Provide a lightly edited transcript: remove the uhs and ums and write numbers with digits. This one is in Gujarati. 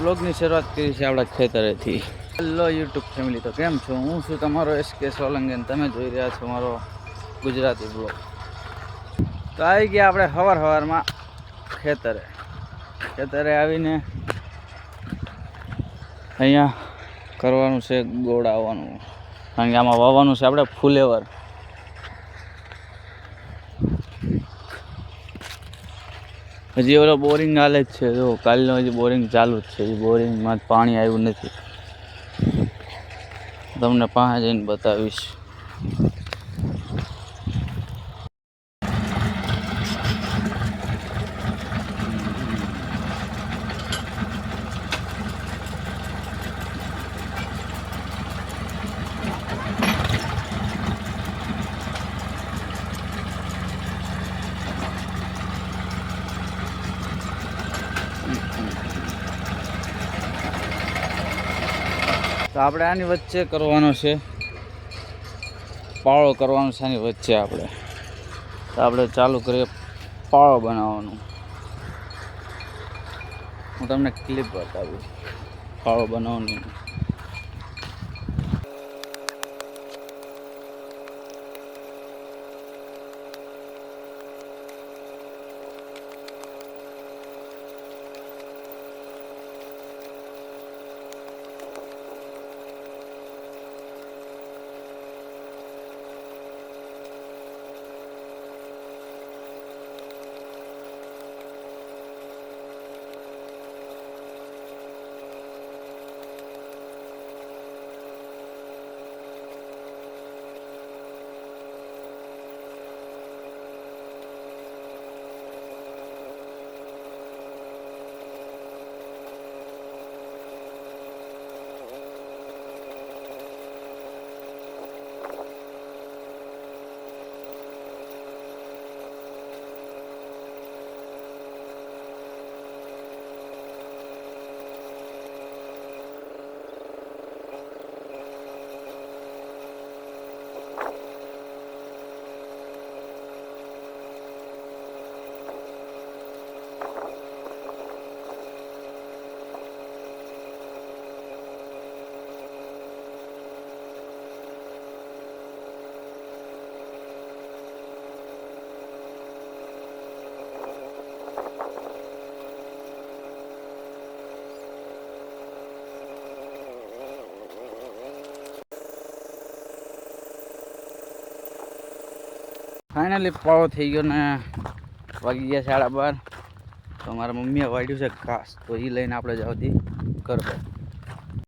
બ્લોગની શરૂઆત કરી છે આપણા ખેતરેથી. હેલો યુટ્યુબ ફેમિલી, તો કેમ છો? હું છું તમારો SK સોલંકી, તમે જોઈ રહ્યા છો મારો ગુજરાતી બ્લોગ. તો આવી ગયા આપણે સવારમાં ખેતરે આવીને અહીંયા કરવાનું છે ગોળાવાનું, કારણ કે આમાં વાવવાનું છે આપણે ફુલેવર. હજી ઓલો બોરિંગ હાલે જ છે, જો કાલનો હજી બોરિંગ ચાલુ જ છે. બોરિંગમાં પાણી આવ્યું નથી, તમને પાસે જઈને બતાવીશ. તો આપણે આની વચ્ચે કરવાનો છે પાળો કરવાનો છે. આની વચ્ચે આપણે ચાલુ કરીએ પાળો બનાવવાનું. હું તમને ક્લિપ બતાવીશ પાળો બનાવવાની. ફાઇનલી પાળો થઈ ગયો ને વાગી ગયા 12:30. તો મારા મમ્મીએ વાળ્યું છે ઘાસ, તો એ લઈને આપણે જાવતી ઘર પર.